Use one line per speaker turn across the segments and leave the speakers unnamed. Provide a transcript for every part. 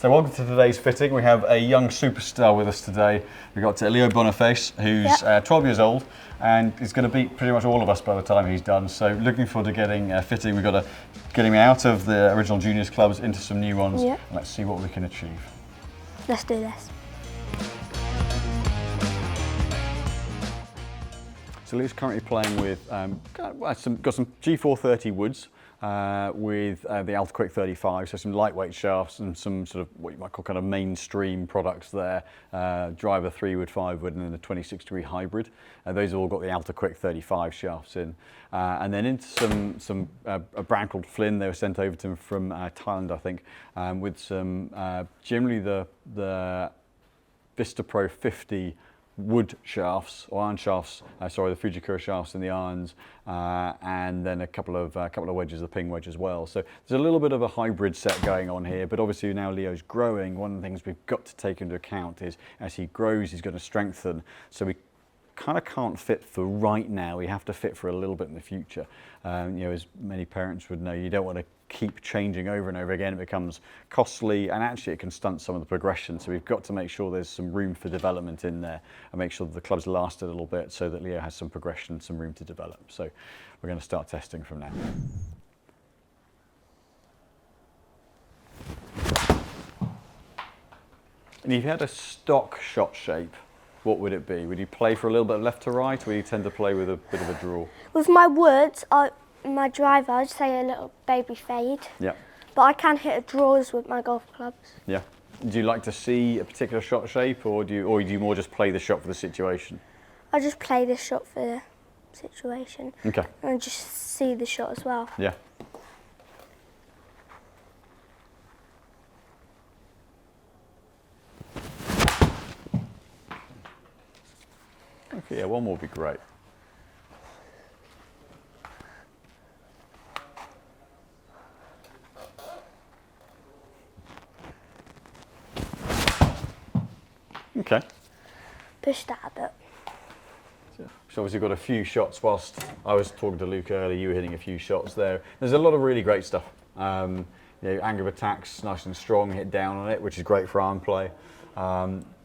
So welcome to today's fitting. We have a young superstar with us today. We've got Leo Boniface, who's 12 years old and is going to beat pretty much all of us by the time he's done. So looking forward to getting fitting. We've got to get him out of the original juniors clubs into some new ones. And let's see what we can achieve.
Let's do this.
So Leo's currently playing with, got some G430 woods. With the Elyte 35, so some lightweight shafts and some sort of what you might call kind of mainstream products there. Driver 3-wood, 5-wood, and then a 26-degree hybrid. Those have all got the Elyte 35 shafts in. And then into a brand called Flynn. They were sent over to him from Thailand, I think, with some generally the Vista Pro 50 wood shafts or iron shafts, the Fujikura shafts in the irons, and then a couple of wedges, the ping wedge as well. So there's a little bit of a hybrid set going on here, but obviously now Leo's growing. One of the things we've got to take into account is as he grows, he's going to strengthen. So we kind of can't fit for right now. We have to fit for a little bit in the future. You know, as many parents would know, you don't want to keep changing over and over again. It becomes costly and actually it can stunt some of the progression. So we've got to make sure there's some room for development in there and make sure that the clubs last a little bit so that Leo has some progression, some room to develop. So we're going to start testing from now. And if you had a stock shot shape, what would it be? Would you play for a little bit of left to right, or would you tend to play with a bit of a draw?
With my woods, my driver, I'd say a little baby fade.
Yeah.
But I can hit draws with my golf clubs.
Yeah. Do you like to see a particular shot shape, or do you more just play the shot for the situation?
I just play the shot for the situation.
Okay.
And just see the shot as well.
Yeah. Okay, yeah, one more would be great. Okay.
Push that a bit.
So obviously you've got a few shots whilst I was talking to Luke earlier, you were hitting a few shots there. There's a lot of really great stuff. You know, angle of attack's nice and strong, hit down on it, which is great for iron play.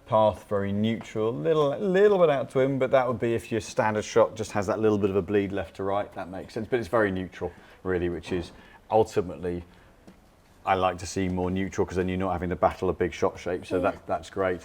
Path very neutral, little bit out to him, but that would be if your standard shot just has that little bit of a bleed left to right, that makes sense. But it's very neutral, really, which is ultimately, I like to see more neutral because then you're not having to battle a big shot shape, so that's great.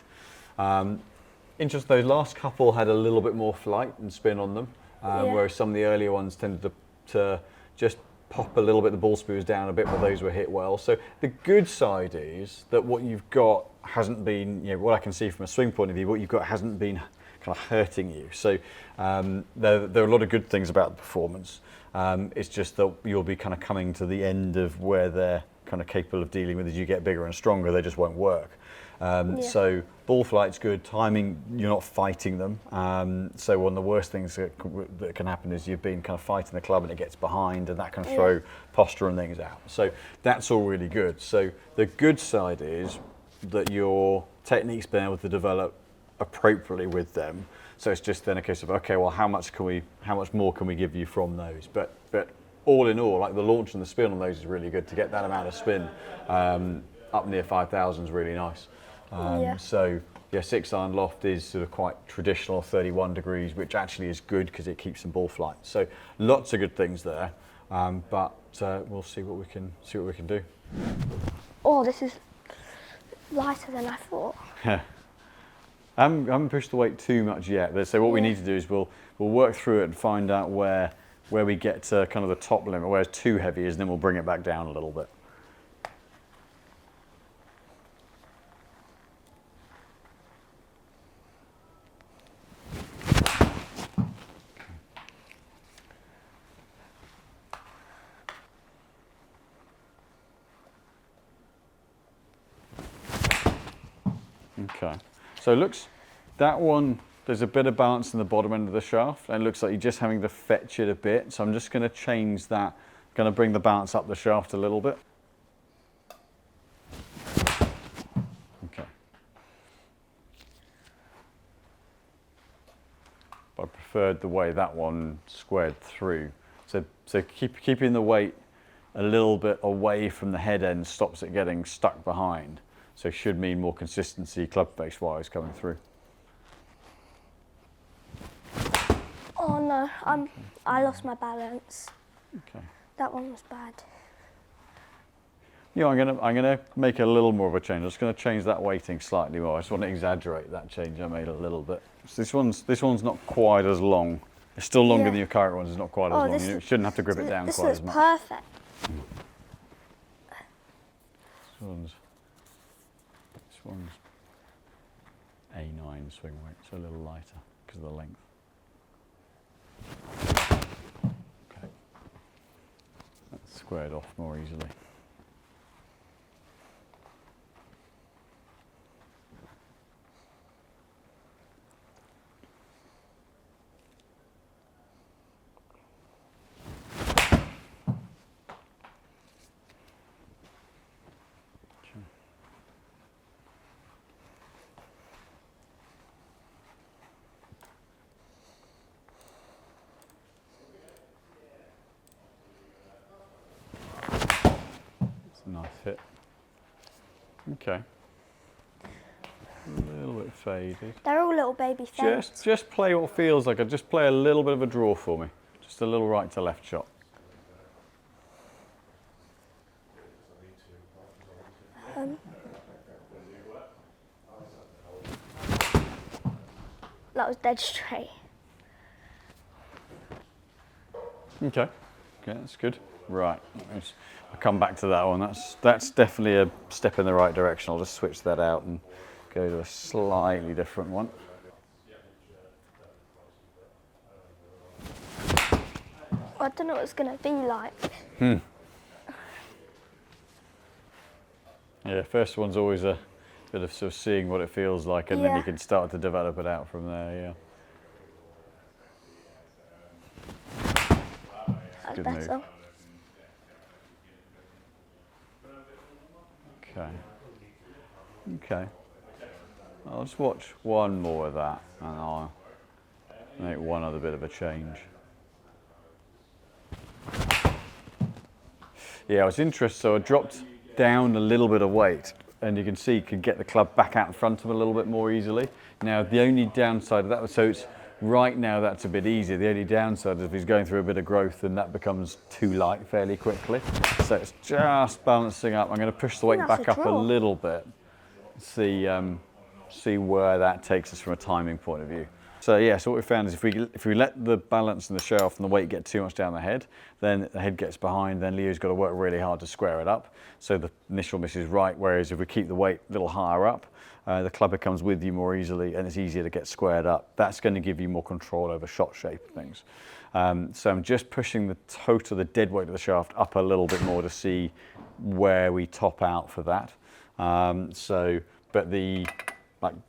Interesting, those last couple had a little bit more flight and spin on them, whereas some of the earlier ones tended to just pop a little bit, the ball speed down a bit, but those were hit well. So the good side is that what you've got hasn't been, you know, what I can see from a swing point of view, what you've got hasn't been kind of hurting you. So there are a lot of good things about the performance. It's just that you'll be kind of coming to the end of where they're kind of capable of dealing with. As you get bigger and stronger, they just won't work. So ball flight's good, timing, you're not fighting them. So one of the worst things that can happen is you've been kind of fighting the club and it gets behind and that can throw posture and things out. So that's all really good. So the good side is that your technique's been able to develop appropriately with them. So it's just then a case of, okay, well, how much more can we give you from those? But all in all, like the launch and the spin on those is really good. To get that amount of spin up near 5,000 is really nice. So yeah, 6-iron loft is sort of quite traditional, 31 degrees, which actually is good because it keeps some ball flight. So lots of good things there, but we'll see what we can do.
Oh, this is lighter than I thought.
Yeah, I haven't pushed the weight too much yet. But so what we need to do is we'll work through it and find out where we get to kind of the top limit, where it's too heavy is, and then we'll bring it back down a little bit. Okay, so it looks, that one, there's a bit of bounce in the bottom end of the shaft, and it looks like you're just having to fetch it a bit. So I'm just going to change that, going to bring the bounce up the shaft a little bit. Okay. But I preferred the way that one squared through. So keeping the weight a little bit away from the head end stops it getting stuck behind. So should mean more consistency club face wise coming through.
Oh no, I lost my balance.
Okay.
That one was bad.
Yeah, I'm gonna make a little more of a change. I'm just gonna change that weighting slightly more. I just want to exaggerate that change I made a little bit. So this one's not quite as long. It's still longer than your current ones. It's not quite as long. You shouldn't have to grip it down quite as much.
This looks perfect.
This one's A9 swing weight, so a little lighter because of the length. Okay, that's squared off more easily. Nice hit. Okay. A little bit faded.
They're all little baby fades.
Just play what feels like. Just play a little bit of a draw for me. Just a little right to left shot.
That was dead straight.
Okay. Okay, that's good. Right. I'll come back to that one. That's definitely a step in the right direction. I'll just switch that out and go to a slightly different one.
I don't know what it's going to be like.
Yeah, first one's always a bit of sort of seeing what it feels like, and then you can start to develop it out from there. Yeah.
That's
Good
better.
move. Okay. Okay. I'll just watch one more of that, and I'll make one other bit of a change. Yeah, I was interested, so I dropped down a little bit of weight, and you can see you could get the club back out in front of him a little bit more easily. Now, the only downside of that, so it's right now that's a bit easier. The only downside is if he's going through a bit of growth, then that becomes too light fairly quickly. So it's just balancing up. I'm going to push the weight back up a little bit, see where that takes us from a timing point of view. So yeah, so what we found is if we let the balance and the shaft and the weight get too much down the head, then the head gets behind, then Leo's got to work really hard to square it up. So the initial miss is right, whereas if we keep the weight a little higher up, the clubber comes with you more easily and it's easier to get squared up. That's going to give you more control over shot shape and things. So I'm just pushing the dead weight of the shaft up a little bit more to see where we top out for that. But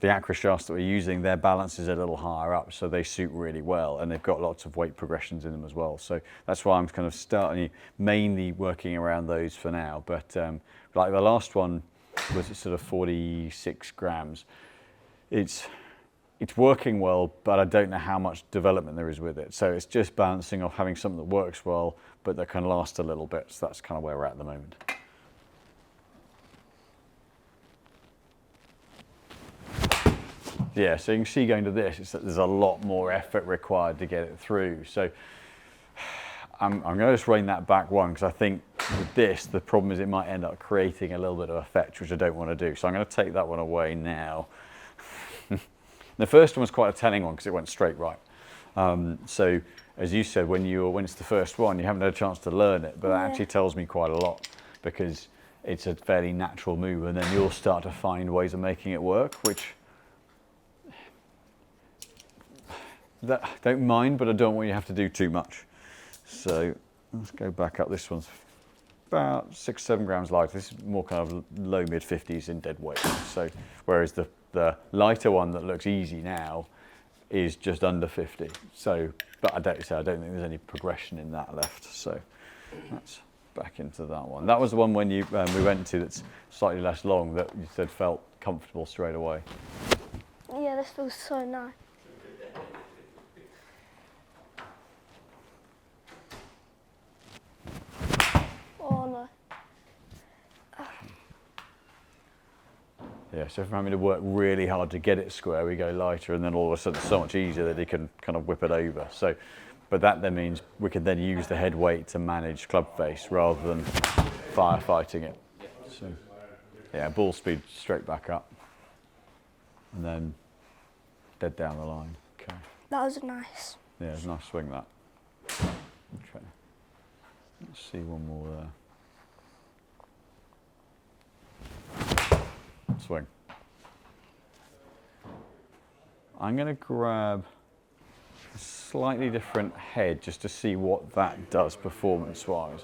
the Acra shafts that we're using, their balance is a little higher up, so they suit really well, and they've got lots of weight progressions in them as well. So that's why I'm kind of starting mainly working around those for now. But like the last one was sort of 46 grams. It's working well, but I don't know how much development there is with it. So it's just balancing off having something that works well, but that can last a little bit. So that's kind of where we're at the moment. Yeah, so you can see going to this, there's a lot more effort required to get it through. So I'm going to just rein that back one, because I think with this, the problem is it might end up creating a little bit of effect, which I don't want to do. So I'm going to take that one away now. The first one was quite a telling one because it went straight right. So as you said, when it's the first one, you haven't had a chance to learn it, but that actually tells me quite a lot, because it's a fairly natural move, and then you'll start to find ways of making it work, which I don't mind, but I don't want you to have to do too much. So let's go back up. This one's about 6-7 grams lighter. This is more kind of low mid 50s in dead weight. So whereas the lighter one that looks easy now is just under 50. So, but I don't think there's any progression in that left. So that's back into that one. That was the one when we went to that's slightly less long that you said felt comfortable straight away.
Yeah, this feels so nice. Oh no.
Yeah, so from having to work really hard to get it square, we go lighter, and then all of a sudden it's so much easier that you can kind of whip it over. So, but that then means we can then use the head weight to manage club face rather than firefighting it. So, yeah, ball speed straight back up, and then dead down the line. Okay.
That was nice.
Yeah, it was a nice swing that. Okay. Let's see one more there. Swing. I'm going to grab a slightly different head just to see what that does performance-wise.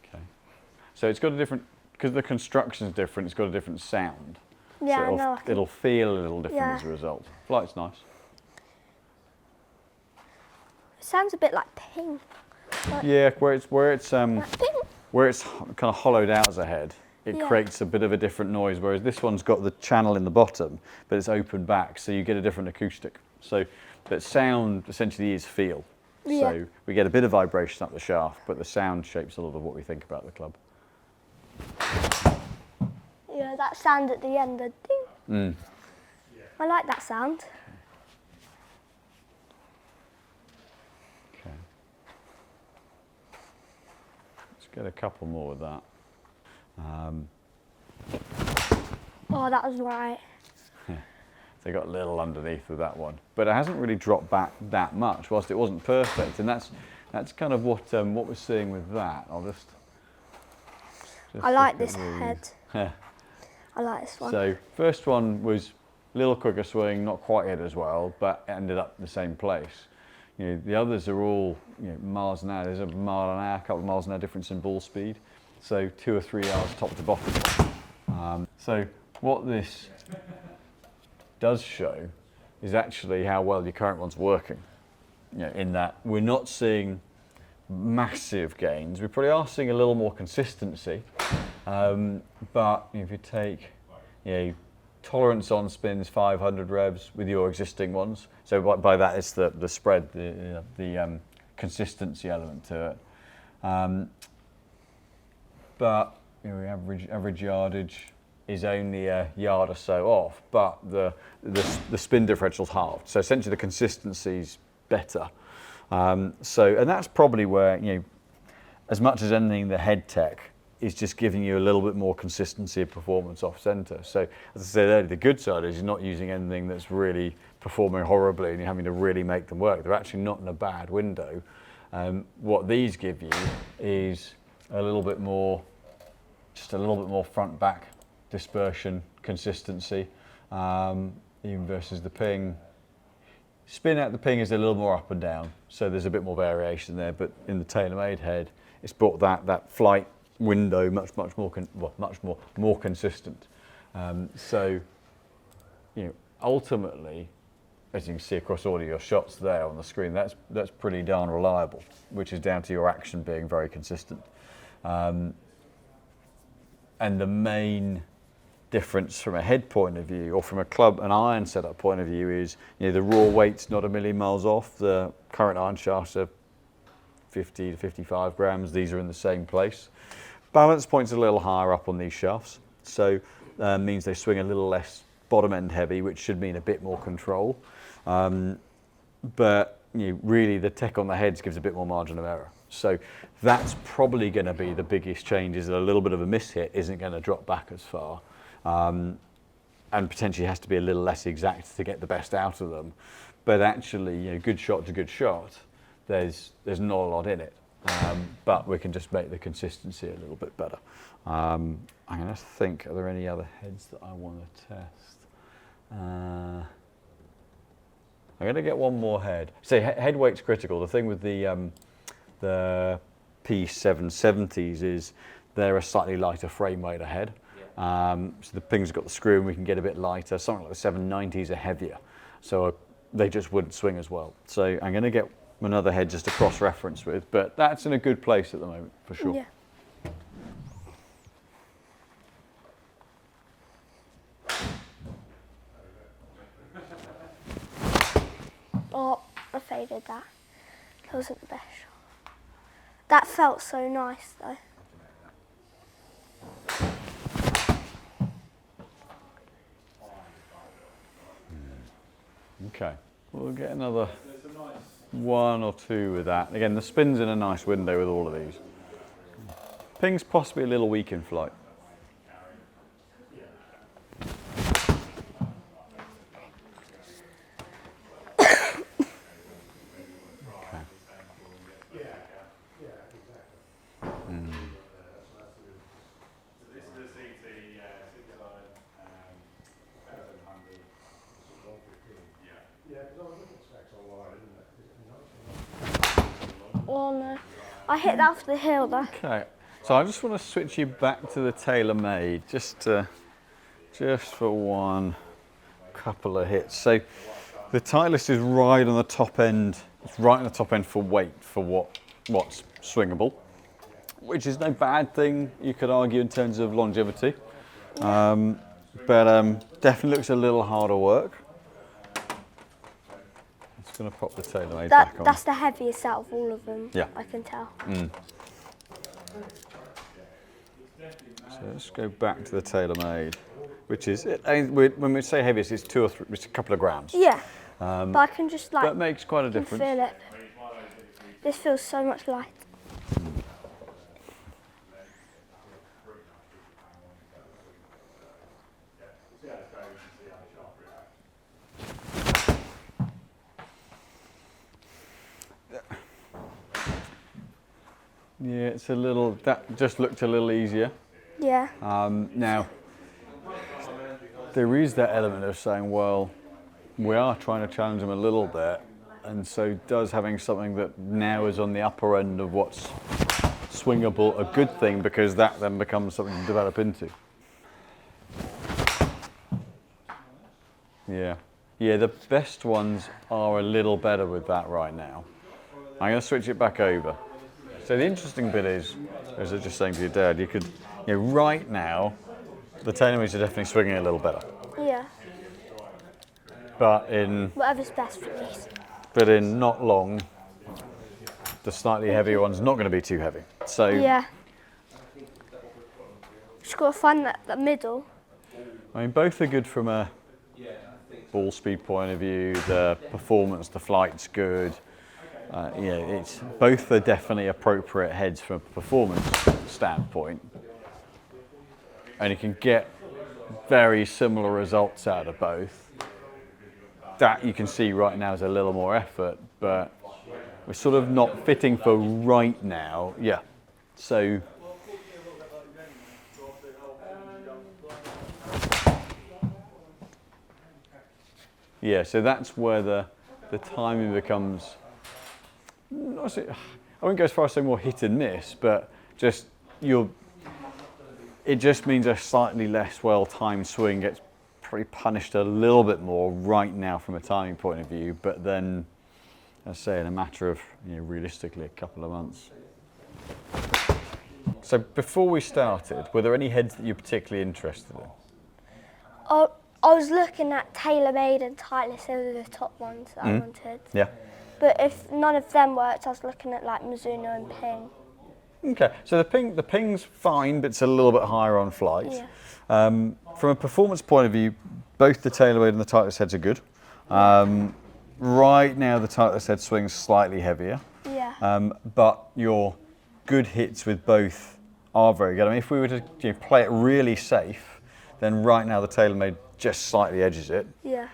Okay. So it's got a different, because the construction's different, it's got a different sound.
Yeah,
so
I know.
it'll feel a little different
Yeah.
as a result. Flight's nice.
It sounds a bit like ping. Like,
Yeah, where it's
like ping.
where it's kind of hollowed out as a head, it
Yeah.
creates a bit of a different noise, whereas this one's got the channel in the bottom, but it's open back, so you get a different acoustic. So, but sound essentially is feel.
Yeah.
So we get a bit of vibration up the shaft, but the sound shapes a lot of what we think about the club.
Yeah, that sound at the end, the ding.
Mm.
I like that sound.
Okay. Let's get a couple more with that.
Oh, that was right.
They got a little underneath with that one, but it hasn't really dropped back that much, whilst it wasn't perfect, and that's kind of what we're seeing with that. I'll just
I like
look at
this
these.
head.
Yeah.
I like this one.
So first one was a little quicker swing, not quite hit as well, but it ended up in the same place. You know, the others are all miles an hour. There's a mile an hour, a couple of miles an hour difference in ball speed, so 2 or 3 yards top to bottom. So what this does show is actually how well your current one's working. In that we're not seeing massive gains. We probably are seeing a little more consistency, but if you take tolerance on spins 500 revs with your existing ones, so by that it's the spread, the consistency element to it. But average yardage is only a yard or so off, but the spin differential's halved. So essentially the consistency's better. And that's probably where, as much as anything, the head tech is just giving you a little bit more consistency of performance off center. So as I said earlier, the good side is you're not using anything that's really performing horribly and you're having to really make them work. They're actually not in a bad window. What these give you is a little bit more front back dispersion, consistency, even versus the ping. Spin out the ping is a little more up and down, so there's a bit more variation there, but in the Taylormade head, it's brought that flight window much more consistent. So ultimately, as you can see across all of your shots there on the screen, that's pretty darn reliable, which is down to your action being very consistent. And the main difference from a head point of view or from a club and iron setup point of view is the raw weight's not a million miles off. The current iron shafts are 50 to 55 grams. These are in the same place. Balance point's a little higher up on these shafts, so means they swing a little less bottom end heavy, which should mean a bit more control. But really the tech on the heads gives a bit more margin of error. So that's probably going to be the biggest change, is that a little bit of a mishit isn't going to drop back as far. And potentially has to be a little less exact to get the best out of them. But actually, good shot to good shot, there's not a lot in it. But we can just make the consistency a little bit better. I'm going to think, are there any other heads that I want to test? I'm going to get one more head. So head weight's critical. The thing with the P770s is they're a slightly lighter frame weight ahead. So the ping's got the screw and we can get a bit lighter. Something like the 790s are heavier, so they just wouldn't swing as well. So I'm going to get another head just to cross-reference with, but that's in a good place at the moment, for sure.
Yeah. faded that. It wasn't the best shot. That felt so nice though.
Okay, we'll get another 1 or 2 with that. Again, the spin's in a nice window with all of these. Ping's possibly a little weak in flight.
Oh no, I hit that off the hill though.
Okay, so I just want to switch you back to the Taylormade, just for one couple of hits. So the Titleist is right on the top end. It's right on the top end for weight for what's swingable, which is no bad thing. You could argue in terms of longevity, but definitely looks a little harder work. Going to pop the Taylormade back on.
That's the heaviest out of all of them.
Yeah,
I can tell.
So let's go back to the Taylormade, which is when we say heaviest, it's 2 or 3, it's a couple of grams.
Yeah, but I can just like.
That makes quite a difference.
Feel it. This feels so much lighter.
Yeah, it's a little, that just looked a little easier.
Yeah.
Now, there is that element of saying, well, we are trying to challenge them a little bit, and so does having something that now is on the upper end of what's swingable a good thing, because that then becomes something to develop into. Yeah. Yeah, the best ones are a little better with that right now. I'm going to switch it back over. So the interesting bit is, as I was just saying to your dad, right now, the Taylormades are definitely swinging a little better.
Yeah.
But in
whatever's best for these.
But in not long, the slightly heavier one's not going to be too heavy. So
yeah. Just got to find that middle.
I mean, both are good from a ball speed point of view. The performance, the flight's good. It's both are definitely appropriate heads from a performance standpoint, and you can get very similar results out of both. That you can see right now is a little more effort, but we're sort of not fitting for right now. Yeah, so so that's where the timing becomes. I wouldn't go as far as saying more hit and miss, but just it just means a slightly less well-timed swing gets probably punished a little bit more right now from a timing point of view, but then, as I say, in a matter of realistically a couple of months. So before we started, were there any heads that you're particularly interested in?
I was looking at Taylormade and Titleist. They were the top ones that I wanted.
Yeah.
But if none of them worked, I was looking at like Mizuno and Ping.
Okay, so the Ping's fine, but it's a little bit higher on flight.
Yeah.
From a performance point of view, both the Taylormade and the Titleist heads are good. Right now, the Titleist head swings slightly heavier.
Yeah.
But your good hits with both are very good. I mean, if we were to play it really safe, then right now the Taylormade just slightly edges it.
Yeah.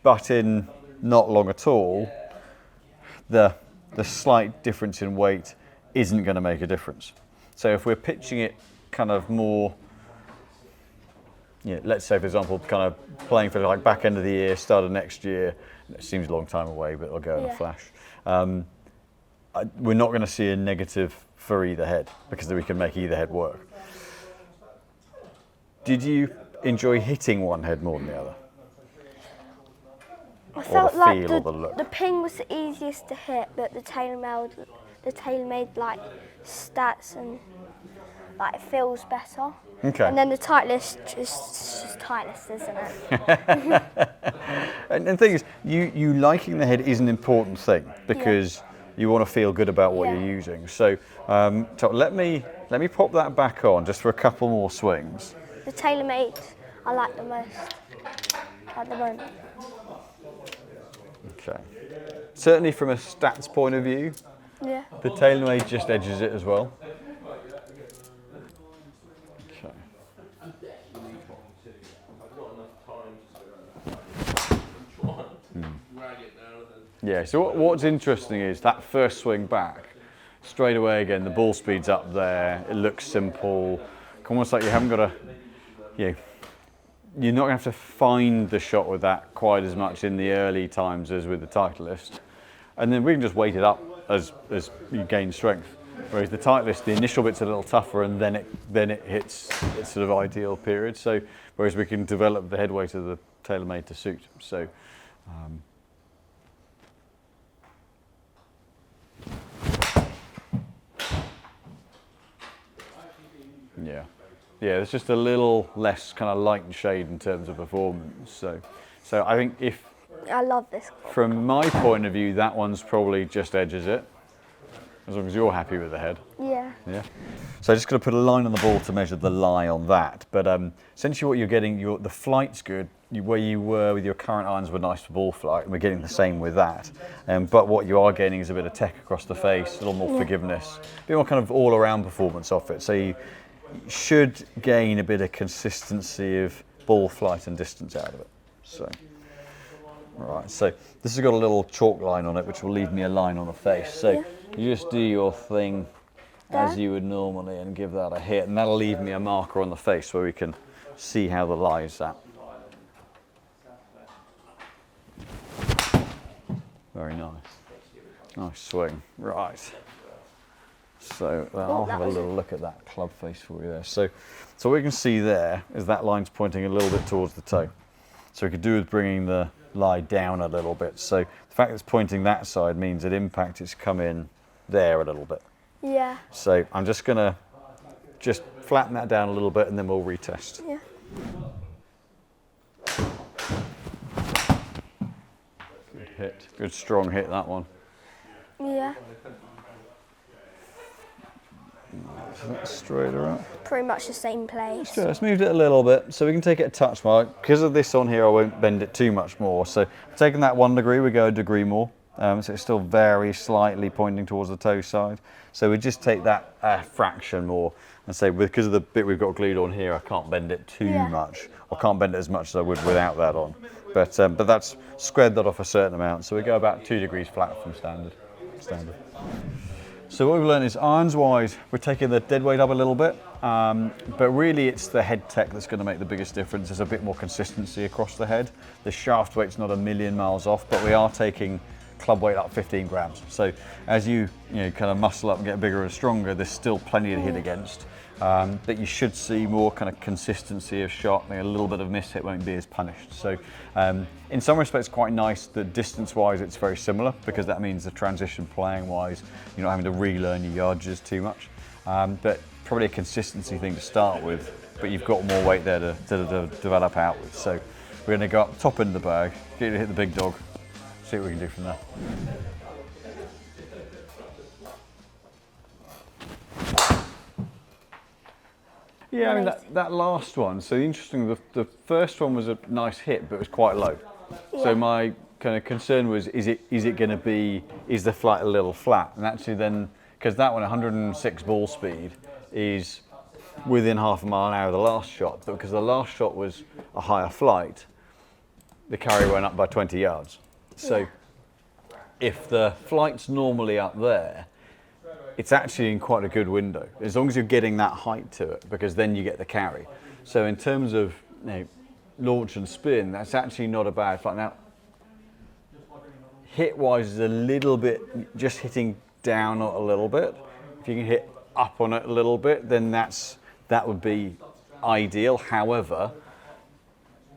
But in not long at all, the slight difference in weight isn't going to make a difference. So if we're pitching it kind of more, let's say for example, kind of playing for like back end of the year, start of next year, it seems a long time away, but it'll go in a flash. We're not going to see a negative for either head because we can make either head work. Did you enjoy hitting one head more than the other?
I felt like the Ping was the easiest to hit, but the Taylormade like stats and like it feels better.
Okay.
And then the Titleist is just Titleist, isn't it?
And the thing is, you liking the head is an important thing because you want to feel good about what you're using. So, so let me pop that back on just for a couple more swings.
The Taylormade I like the most at the moment.
Okay. Certainly from a stats point of view, the Taylormade just edges it as well. Okay. Yeah, so what's interesting is that first swing back, straight away again, the ball speed's up there, it looks simple, almost like you haven't got to, you're not going to have to find the shot with that quite as much in the early times as with the Titleist. And then we can just weight it up as you gain strength. Whereas the Titleist, the initial bit's a little tougher and then it hits its sort of ideal period. So, whereas we can develop the head weight of the Taylormade to suit. So, yeah, it's just a little less kind of light and shade in terms of performance. So I think
I love this.
From my point of view, that one's probably just edges it, as long as you're happy with the head.
Yeah.
Yeah. So I'm just going to put a line on the ball to measure the lie on that. But essentially what you're getting, the flight's good. Where you were with your current irons were nice for ball flight, and we're getting the same with that. But what you are gaining is a bit of tech across the face, a little more forgiveness, a bit more kind of all-around performance off it. So you should gain a bit of consistency of ball flight and distance out of it. So, right, so this has got a little chalk line on it, which will leave me a line on the face. So you just do your thing as you would normally and give that a hit, and that'll leave me a marker on the face where we can see how the lie is at. Very nice. Nice swing. Right. So I'll have a little look at that club face for you there. So what we can see there is that line's pointing a little bit towards the toe. So we could do with bringing the lie down a little bit. So the fact that it's pointing that side means at impact it's come in there a little bit.
Yeah.
So I'm just going to just flatten that down a little bit and then we'll retest.
Yeah.
Good hit. Good strong hit, that one.
Yeah.
So that's straighter up.
Pretty much the same place.
Just moved it a little bit, so we can take it a touch more. Because of this on here, I won't bend it too much more. So taking that 1 degree, we go a degree more. So it's still very slightly pointing towards the toe side. So we just take that fraction more and say, because of the bit we've got glued on here, I can't bend it too much. Or can't bend it as much as I would without that on. But that's squared that off a certain amount. So we go about 2 degrees flat from standard. So what we've learned is irons-wise, we're taking the dead weight up a little bit, but really it's the head tech that's going to make the biggest difference. There's a bit more consistency across the head. The shaft weight's not a million miles off, but we are taking club weight up 15 grams. So as you kind of muscle up and get bigger and stronger, there's still plenty to hit against. But you should see more kind of consistency of shot. A little bit of miss hit won't be as punished. So in some respects quite nice that distance-wise it's very similar, because that means the transition playing-wise you're not having to relearn your yardages too much. But probably a consistency thing to start with, but you've got more weight there to develop outwards. So we're going to go up top end of the bag, get you to hit the big dog, see what we can do from there. Yeah, I mean that last one, so interesting, the first one was a nice hit, but it was quite low. Yeah. So my kind of concern was, is it going to be, is the flight a little flat? And actually then, because that one, 106 ball speed, is within half a mile an hour of the last shot, but because the last shot was a higher flight, the carry went up by 20 yards. So if the flight's normally up there, it's actually in quite a good window, as long as you're getting that height to it, because then you get the carry. So in terms of launch and spin, that's actually not a bad flight. Now, hit-wise is a little bit, just hitting down a little bit. If you can hit up on it a little bit, then that would be ideal. However,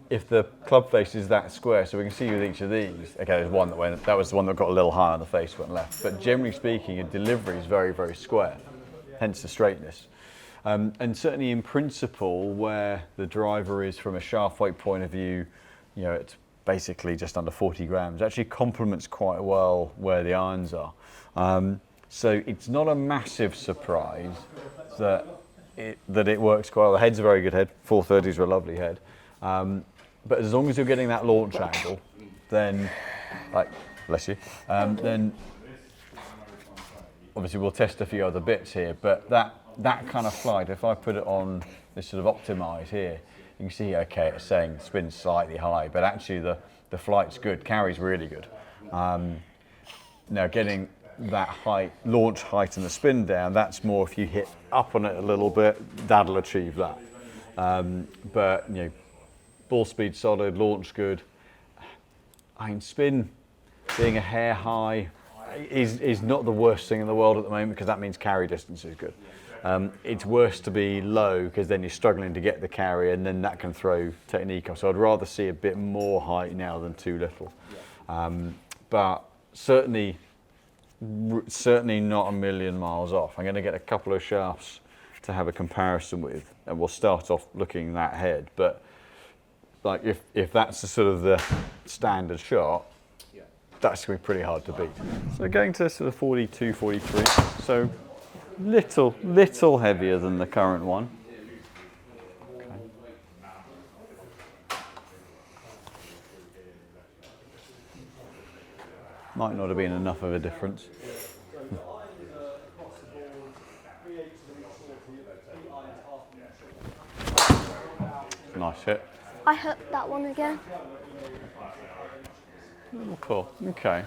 if the club face is that square, so we can see with each of these, okay, there's one that was the one that got a little higher on the face, went left. But generally speaking, your delivery is very, very square, hence the straightness. And certainly in principle, where the driver is from a shaft weight point of view, it's basically just under 40 grams. It actually complements quite well where the irons are. So it's not a massive surprise that it works quite well. The head's a very good head. 430s are a lovely head. But as long as you're getting that launch angle, then, like, bless you, then obviously we'll test a few other bits here, but that kind of flight, if I put it on this sort of optimize here, you can see, okay, it's saying spin's slightly high, but actually the flight's good, carry's really good. Now getting that height, launch height and the spin down, that's more if you hit up on it a little bit, that'll achieve that. But you know, ball speed solid, launch good. I mean, spin being a hair high is not the worst thing in the world at the moment, because that means carry distance is good. It's worse to be low, because then you're struggling to get the carry, and then that can throw technique off. So I'd rather see a bit more height now than too little. But certainly not a million miles off. I'm going to get a couple of shafts to have a comparison with, and we'll start off looking that head. But like if that's the sort of the standard shot, that's going to be pretty hard to beat. So going to sort of 42, 43, so little heavier than the current one. Okay. Might not have been enough of a difference. Nice hit.
I hooked that one again.
Oh, cool. Okay.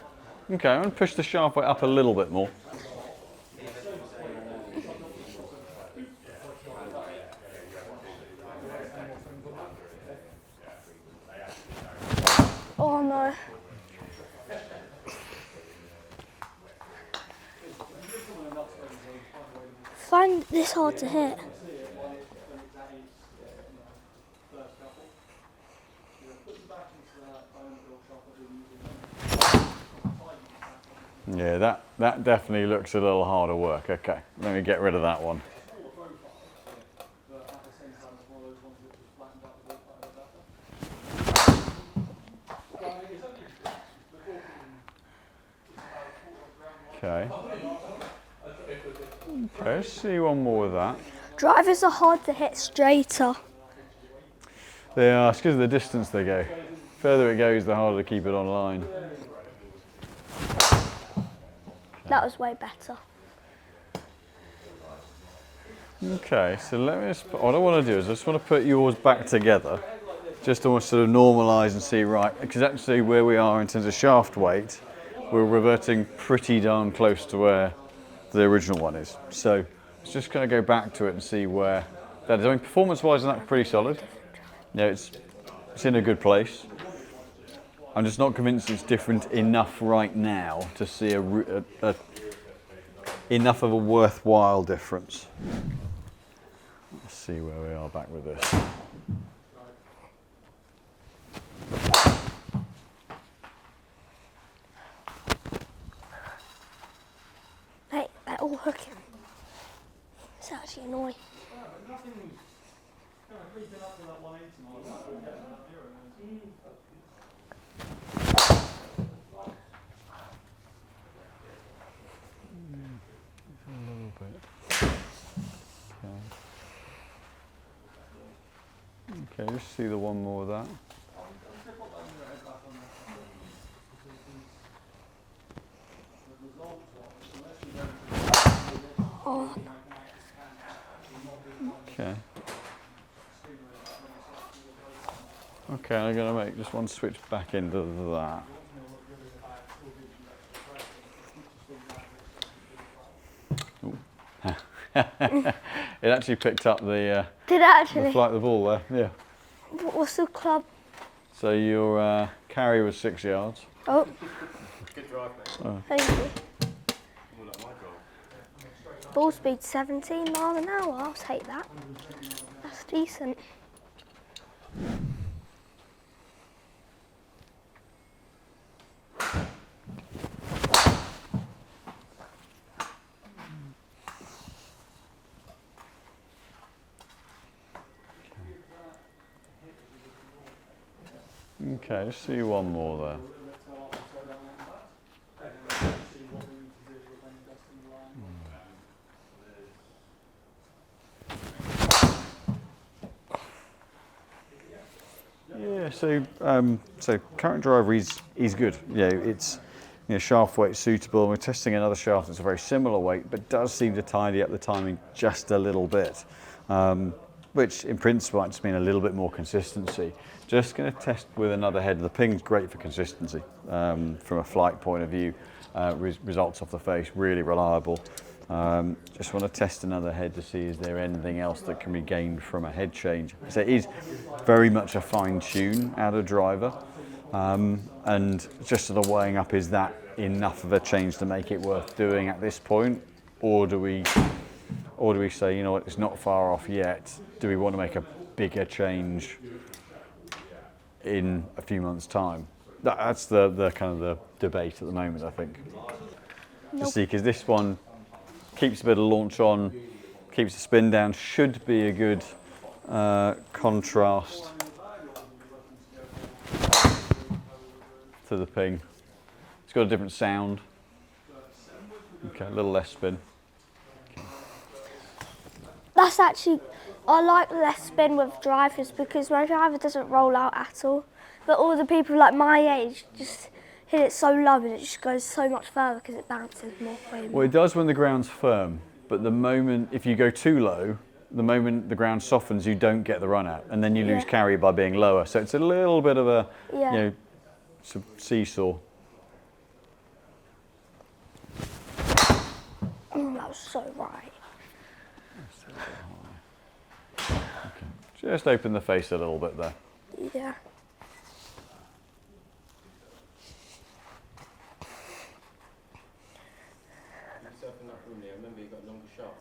Okay, I'm going to push the shaft weight up a little bit more.
Oh no. Find this hard to hit.
Yeah, that definitely looks a little harder work. Okay, let me get rid of that one. Okay. Okay, let's see one more with that.
Drivers are hard to hit straighter.
They are, it's because of the distance they go. The further it goes, the harder to keep it on line.
That was way better.
Okay, so let me just, what I want to do is I just want to put yours back together, just to almost sort of normalise and see, right, because actually where we are in terms of shaft weight, we're reverting pretty darn close to where the original one is. So let's just kind of go back to it and see where that is. I mean, performance-wise, that's pretty solid. Yeah, it's in a good place. I'm just not convinced it's different enough right now to see enough of a worthwhile difference. Let's see where we are back with this.
Hey, they're all hooking. It's actually annoying.
Okay, just see the one more of that.
Oh,
Okay. Okay, I'm going to make just one switch back into that. Ooh. It actually picked up the
did it actually?
the flight of the ball there, yeah.
What's the club?
So your carry was 6 yards.
Oh,
Good drive, mate.
Oh.
thank you.
More like my goal.
Ball speed 17 miles an hour. I'll take that. That's decent.
Okay, let's see one more there. Yeah, so current driver is good. It's shaft weight suitable. We're testing another shaft that's a very similar weight, but does seem to tidy up the timing just a little bit, which in principle might just mean a little bit more consistency. Just going to test with another head. The ping's great for consistency from a flight point of view. Results off the face, really reliable. Just want to test another head to see is there anything else that can be gained from a head change. So it is very much a fine tune out of driver, and just sort of weighing up, is that enough of a change to make it worth doing at this point, or do we say, you know what, it's not far off yet, do we want to make a bigger change in a few months' time? That's the kind of the debate at the moment, I think. To see, because this one keeps a bit of launch on, keeps the spin down, should be a good contrast to the ping. It's got a different sound. Okay, a little less spin.
That's actually, I like less spin with drivers because my driver doesn't roll out at all. But all the people like my age just hit it so low and it just goes so much further because it bounces more.
Well, it does when the ground's firm, but the moment, if you go too low, the moment the ground softens, you don't get the run out, and then you lose carry by being lower. So it's a little bit of a seesaw.
That was so right.
Okay. Just open the face a little bit there.
Yeah.
Yourself in that room there. Remember, you got a longer shot.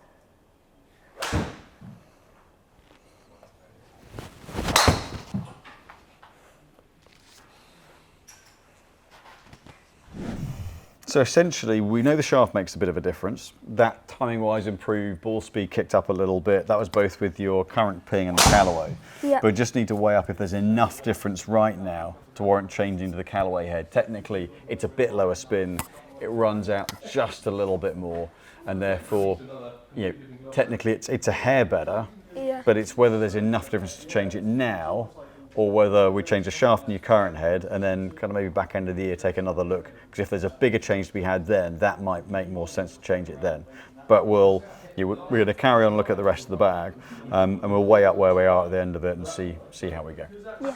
So essentially, we know the shaft makes a bit of a difference. That timing-wise improved, ball speed kicked up a little bit. That was both with your current ping and the Callaway.
Yeah.
But just need to weigh up if there's enough difference right now to warrant changing to the Callaway head. Technically, it's a bit lower spin. It runs out just a little bit more, and therefore, technically it's a hair better.
Yeah.
But it's whether there's enough difference to change it now, or whether we change the shaft in your current head and then kind of maybe back end of the year take another look. Because if there's a bigger change to be had then, that might make more sense to change it then. But we're going to carry on and look at the rest of the bag, and we'll weigh up where we are at the end of it and see how we go.
Yeah.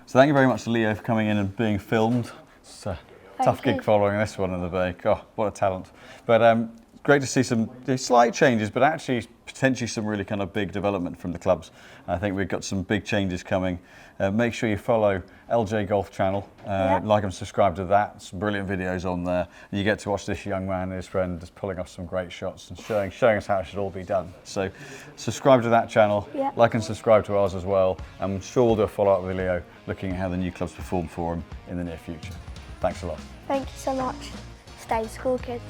So thank you very much to Leo for coming in and being filmed. It's a tough gig following this one in the bake. Oh, what a talent. But great to see some slight changes, but actually potentially some really kind of big development from the clubs. I think we've got some big changes coming. Make sure you follow LJ Golf channel, like and subscribe to that. Some brilliant videos on there. And you get to watch this young man and his friend just pulling off some great shots and showing us how it should all be done. So subscribe to that channel, like and subscribe to ours as well. I'm sure we'll do a follow-up with Leo looking at how the new clubs perform for him in the near future. Thanks a lot.
Thank you so much. Stay school, kids.